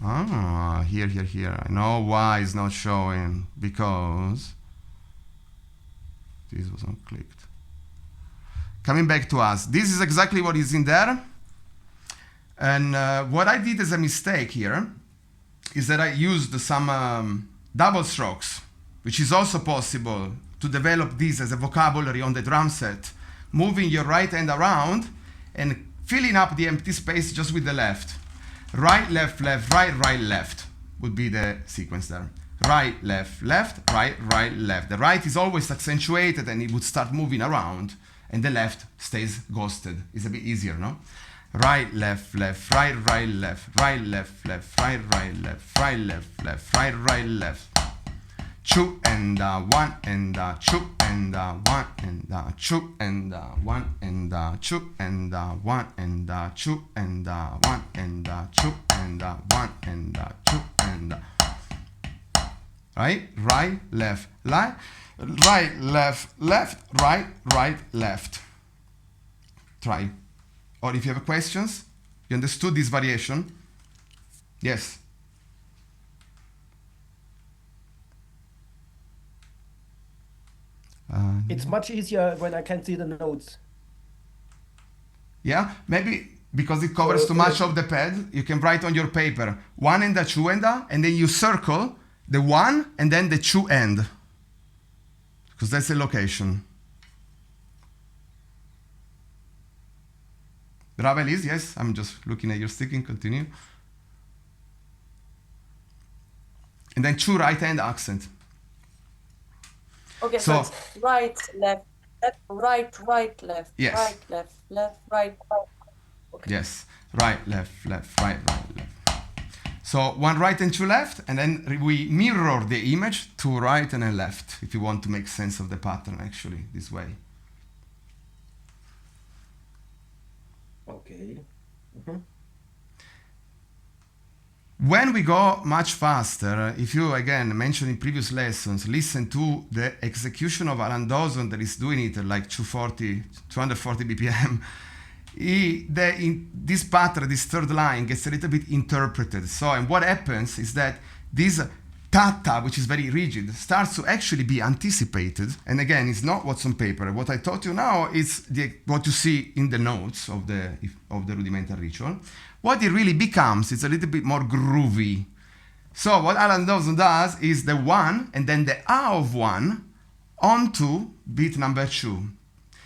Ah, here. I know why it's not showing, because this wasn't clicked. Coming back to us, this is exactly what is in there. And what I did as a mistake here is that I used some double strokes, which is also possible to develop this as a vocabulary on the drum set, moving your right hand around and filling up the empty space just with the left. Right, left, right, left would be the sequence there. Right, left, right, left. The right is always accentuated and it would start moving around, and the left stays ghosted. It's a bit easier, no? Right, left, right, left, right, left, right, left, right, left, right, left. 2 and 1 and 2 and 1 and 2 and 1 and 2 and 1 and 2 and 1 and 2 and 1 and 2 and right, left, right, left, right, left. Try. Or if you have questions, you understood this variation? Yes. It's much easier when I can see the notes. Yeah, maybe because it covers too much of the pad, you can write on your paper 1 and 2 and then you circle the 1 and then the 2 end, because that's the location. Ravel is, yes, I'm just looking at your sticking, continue. And then 2 right hand accent. Okay, so it's right, left, right, left, yes. right, left, right. Okay. Yes, right, left, right, left. So one right and two left, and then we mirror the image to right and then left, if you want to make sense of the pattern actually, this way. Okay. When we go much faster, if you, again, mentioned in previous lessons, listen to the execution of Alan Dawson that is doing it at like 240 BPM, this pattern, this third line, gets a little bit interpreted. So, and what happens is that this ta-ta, which is very rigid, starts to actually be anticipated. And again, it's not what's on paper. What I taught you now is what you see in the notes of the rudimental ritual. What it really becomes is a little bit more groovy. So what Alan Dawson does is the one and then the A of one onto beat number 2.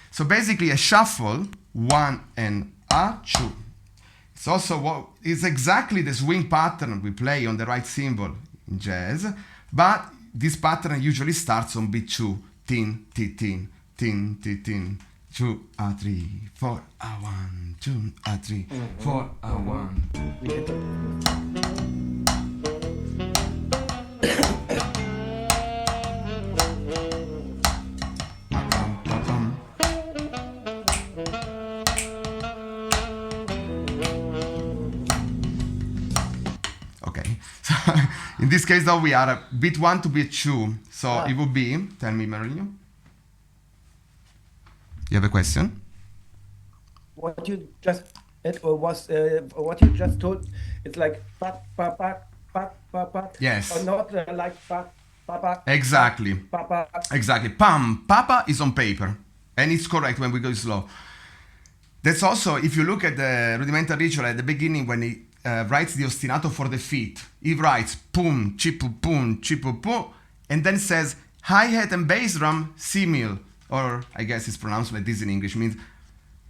So basically a shuffle, 1 and A, 2. It's also it's exactly the swing pattern we play on the right cymbal in jazz, but this pattern usually starts on beat 2. Tin, ti, tin, tin, ti, tin. 2, A, 3, 4, A, 1, 2, A, 3, 4, A, 1. Okay, so in this case though we are a beat 1 to beat 2, so it would be, tell me Marilyn. You have a question? What you just what you just told, it's like pa pa pa pa pa pa. Yes. Or not like pa pa pa. Exactly. Pa pa. Exactly. Pam, papa is on paper, and it's correct when we go slow. That's also, if you look at the rudimental ritual at the beginning when he writes the ostinato for the feet, he writes pum, chipu, pum, and then says hi-hat and bass drum simul. Or I guess it's pronounced like this in English, means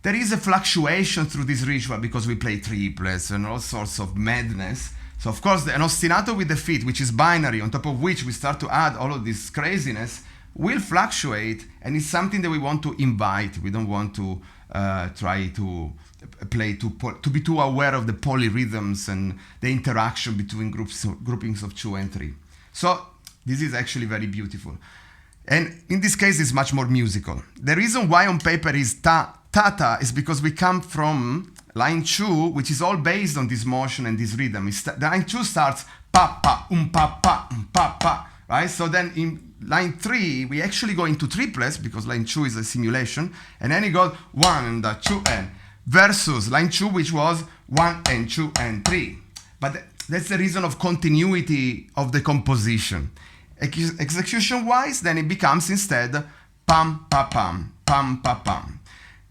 there is a fluctuation through this ritual because we play triplets and all sorts of madness. So of course an ostinato with the feet, which is binary, on top of which we start to add all of this craziness, will fluctuate, and it's something that we want to invite. We don't want to try to play to be too aware of the polyrhythms and the interaction between groupings of 2 and 3. So this is actually very beautiful. And in this case, it's much more musical. The reason why on paper is ta-ta is because we come from line 2, which is all based on this motion and this rhythm. The line 2 starts pa-pa, pa-pa, pa-pa, right? So then in line 3, we actually go into triplets because line 2 is a simulation. And then it goes 1 and 2 and versus line 2, which was 1 and 2 and 3. But that's the reason of continuity of the composition. Execution-wise, then it becomes instead pam, pa, pam, pam, pa, pam.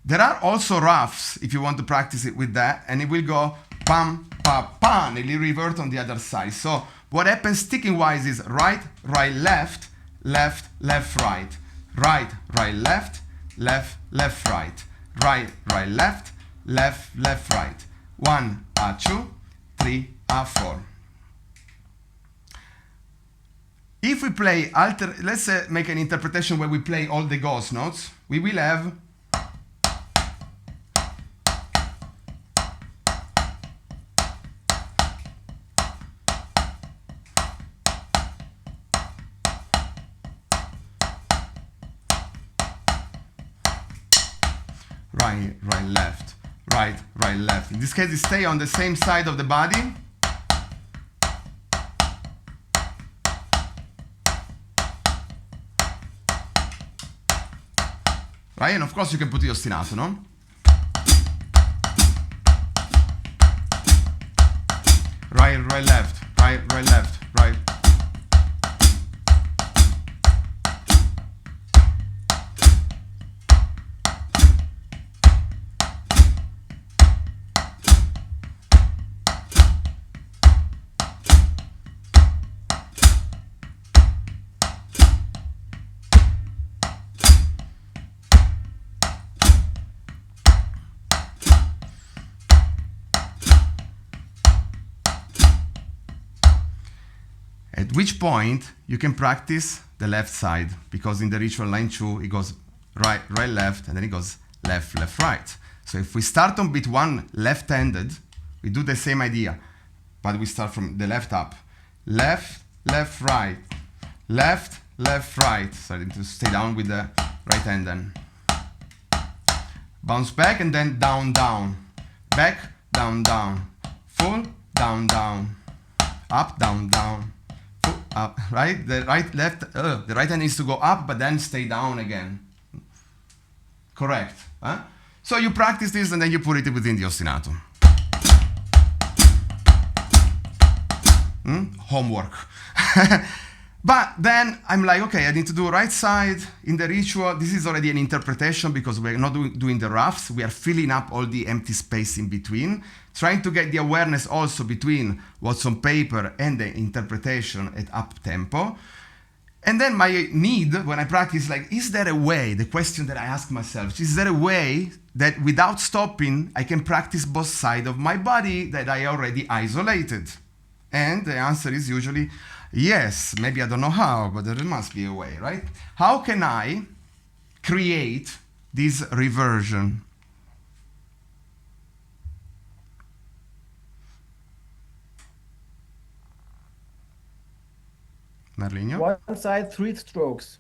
There are also roughs, if you want to practice it with that, and it will go pam, pa, pam, and it will revert on the other side. So what happens sticking-wise is right, right, left, left, left, right, right, right, left, left, left, right, right, right, left, left, left, right. 1, A, 2, 3, A, 4. If we play let's make an interpretation where we play all the ghost notes, we will have right, right, left, right, right, left. In this case, it stay on the same side of the body. Right, and of course you can put the ostinato, no? Right, right, left, right, right, left, right. At which point you can practice the left side, because in the ritual line 2 it goes right, right, left, and then it goes left, left, right. So if we start on beat 1 left-handed, we do the same idea. but we start from the left up. Left, left, right. Left, left, right. So I need to stay down with the right hand then. Bounce back and then down, down. Back, down, down. Full, down, down. Up, down, down. Full, up, right? The right, left, the right hand needs to go up, but then stay down again. Correct. Huh? So you practice this and then you put it within the ostinato. Homework. But then I'm like, okay, I need to do right side in the ritual. This is already an interpretation because we're not doing the roughs. We are filling up all the empty space in between, trying to get the awareness also between what's on paper and the interpretation at up tempo. And then my need when I practice, like, is there a way, the question that I ask myself, is there a way that without stopping, I can practice both sides of my body that I already isolated? And the answer is usually, yes, maybe I don't know how, but there must be a way, right? How can I create this reversion? Merlino? One side, 3 strokes.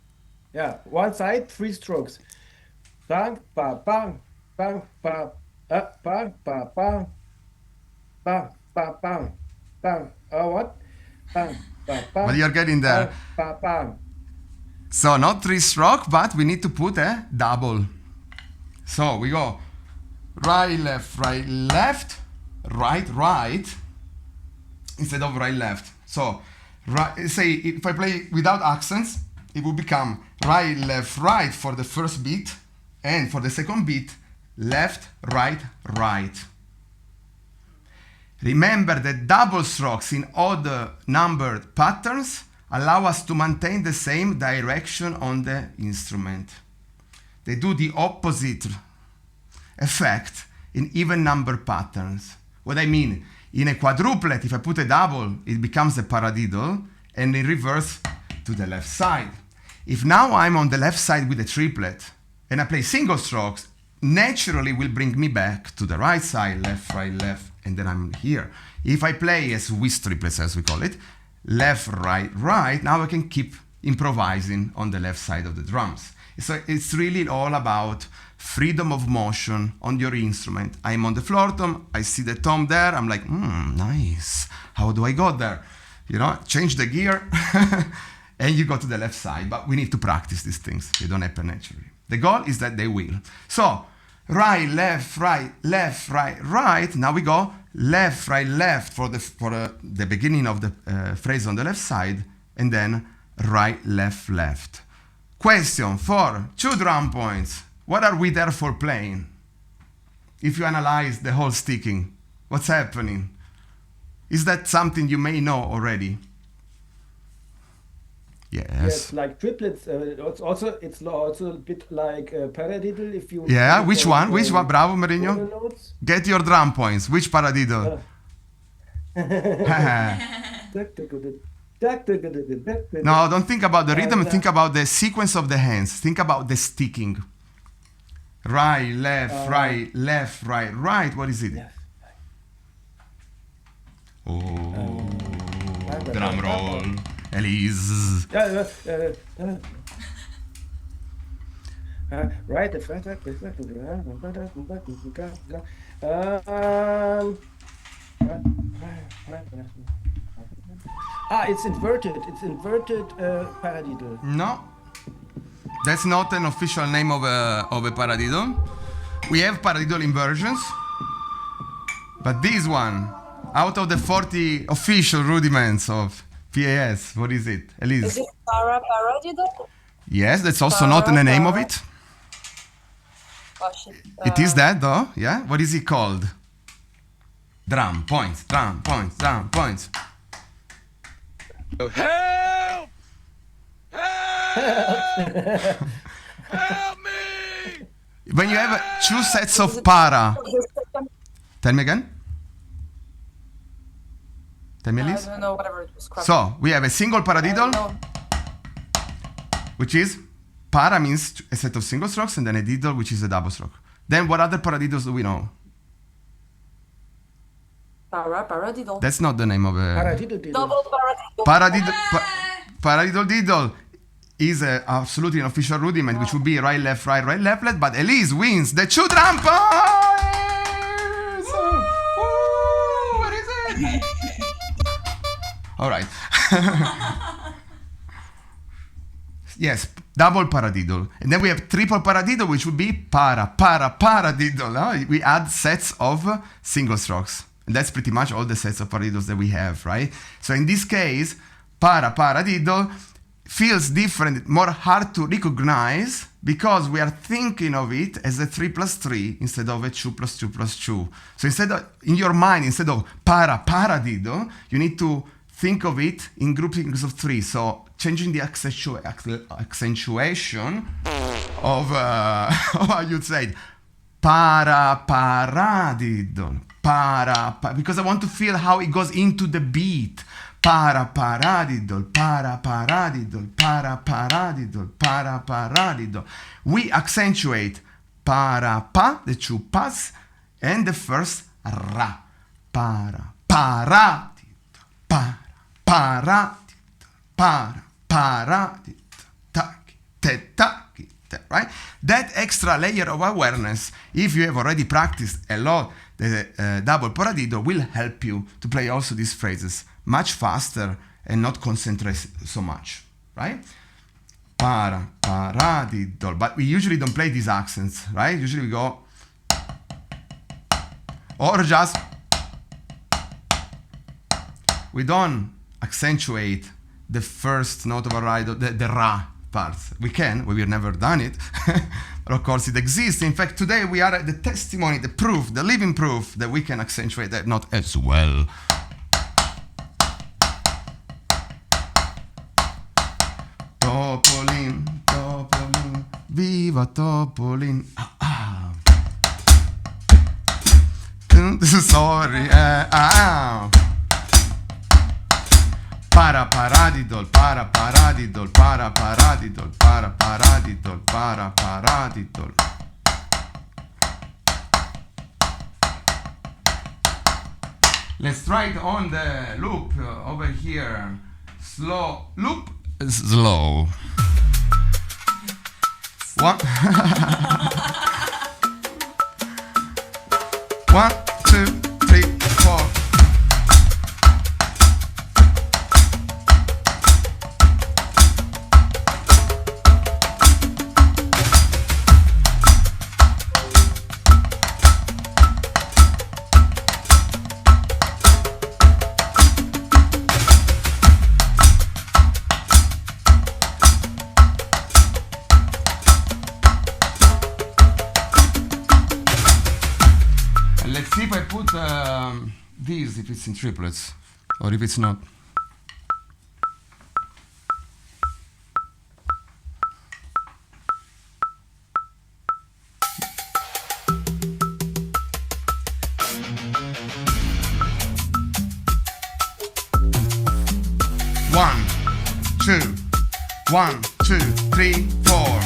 Yeah, one side, 3 strokes. Bang, ba, bang, bang, ba, bang, ba, bang, bang, ba, bang, bang. What? Bang, ba, bang. But you're getting there. Bang, ba, bang. So not 3 stroke, but we need to put a double. So we go right, left, right, right, instead of right, left. So right, say if I play without accents, it will become right, left, right for the first beat, and for the second beat, left, right, right. Remember that double strokes in odd numbered patterns allow us to maintain the same direction on the instrument. They do the opposite effect in even number patterns. What I mean, in a quadruplet, if I put a double, it becomes a paradiddle, and in reverse to the left side. If now I'm on the left side with a triplet, and I play single strokes, naturally will bring me back to the right side, left, and then I'm here. If I play a Swiss triplets, as we call it, left, right, now I can keep improvising on the left side of the drums. So it's really all about freedom of motion on your instrument. I'm on the floor tom, I see the tom there, I'm like, nice. How do I go there? You know, change the gear, and you go to the left side. But we need to practice these things. They don't happen naturally. The goal is that they will. So, right, left, right. Now we go left, right, for the beginning of the phrase on the left side, and then right, left. Question for 2 drum points. What are we there for playing? If you analyze the whole sticking, what's happening? Is that something you may know already? Yes. Like triplets. It's also a bit like paradiddle. If you. Yeah. Which one? Bravo, Mourinho. Get your drum points. Which paradiddle? No, don't think about the rhythm. Think about the sequence of the hands. Think about the sticking. Right, left, right. What is it? Yeah. Oh, drum roll. Elise. Right. It's inverted. It's inverted paradiddle. No, that's not an official name of a paradiddle. We have paradiddle inversions, but this one, out of the 40 official rudiments of PAS, what is it, Elise? Is it paradiddle? Yes, that's also not the name of it. Oh, shit. It is that though, yeah? What is it called? Drum points. Help! Help! Help me! When you have 2 sets of para. Tell me again. Tell me, I Elise. don't know, whatever it was. So, we have a single paradiddle, which is para means a set of single strokes, and then a diddle, which is a double stroke. Then what other paradiddles do we know? Paradiddle. That's not the name of a... Paradiddle. Double paradiddle. Paradiddle, paradiddle diddle is absolutely an official rudiment, which would be right, left, left, but Elise wins the 2 drum points! Woo! What is it? All right. Yes, double paradiddle. And then we have triple paradiddle, which would be paradiddle. No? We add sets of single strokes. And that's pretty much all the sets of paradiddles that we have, right? So in this case, paradiddle feels different, more hard to recognize, because we are thinking of it as a 3 plus 3 instead of a 2 plus 2 plus 2. So instead of, in your mind, instead of paradiddle, you need to think of it in groupings of 3. So changing the accentuation of how you'd say it. Paradiddle. Because I want to feel how it goes into the beat. Paradiddle. We accentuate pa, the 2 pas, and the first ra. Paradiddle. Right? That extra layer of awareness, if you have already practiced a lot the double paradiddle, will help you to play also these phrases much faster and not concentrate so much, right? Paradiddle. But we usually don't play these accents, right? Usually we go, or just, we don't accentuate the first note of a ride, the ra parts. We can, we've never done it, but of course it exists. In fact, today we are the testimony, the proof, the living proof that we can accentuate that note as well. Topolin, Topolin, viva Topolin. Sorry, Paradiddle. Let's try it on the loop over here. Slow loop. Slow. One. 1, 2, 3, 4. Let's see if I put these, if it's in triplets, or if it's not. One, two, 3, 4.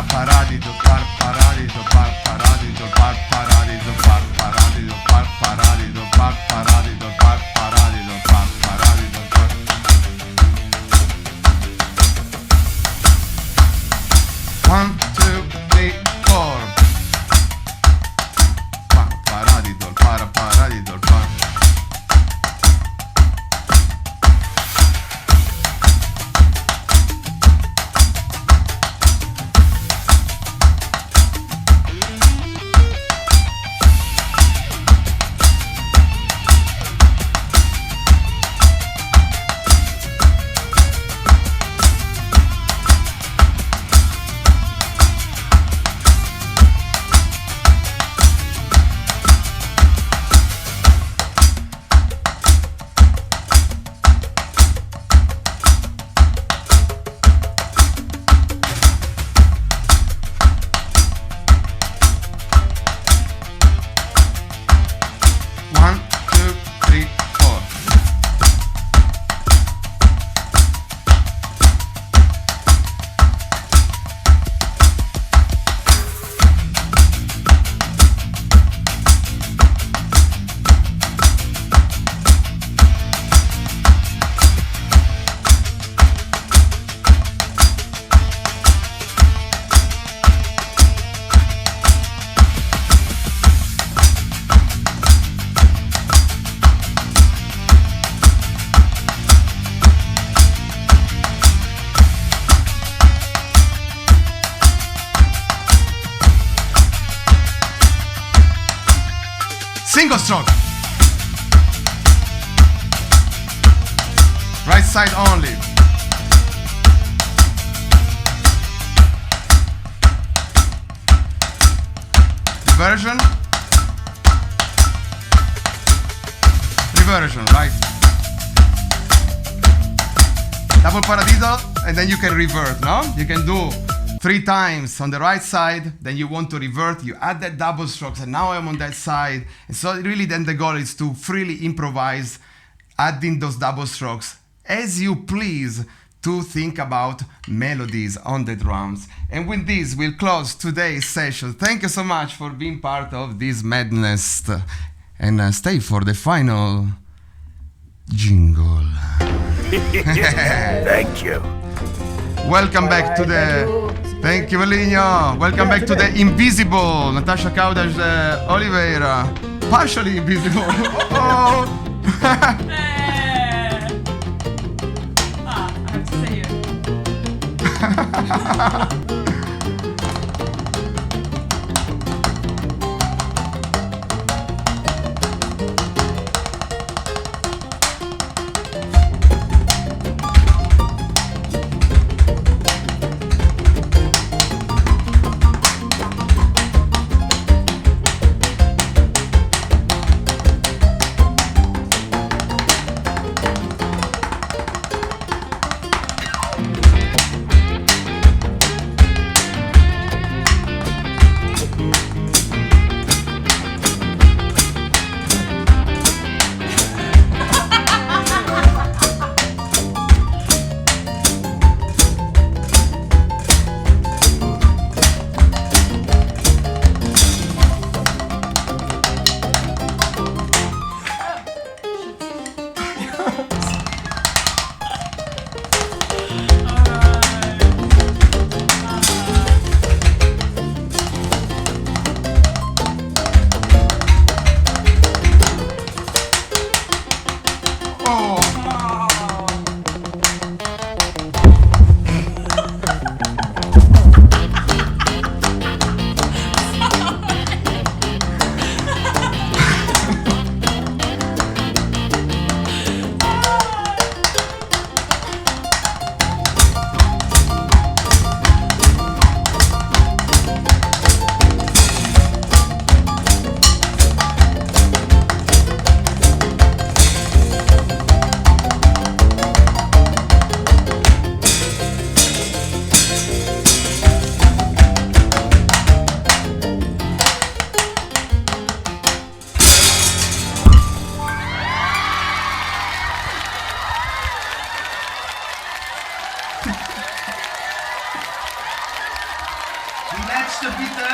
Paradiddle, paradiddle, paradiddle, paradiddle, paradiddle, paradiddle, paradiddle, paradiddle, paradiddle. 1, 2, 3, 4. Paradiddle, paradiddle. Single stroke. Right side only. Reversion. Reversion, right? Double paradiddle, and then you can revert, no? You can do 3 times on the right side, then you want to revert, you add that double strokes, and now I'm on that side. And so really then the goal is to freely improvise, adding those double strokes as you please, to think about melodies on the drums. And with this, we'll close today's session. Thank you so much for being part of this madness. And stay for the final jingle. Thank you. Welcome back to the... Thank you, Elinho. Welcome back to the invisible Natasha Kaudas Oliveira. Partially invisible. Oh. I have to say it. Letzte bitte.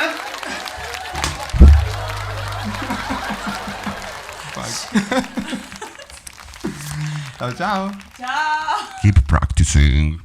Ciao, ciao. Ciao. Keep practicing.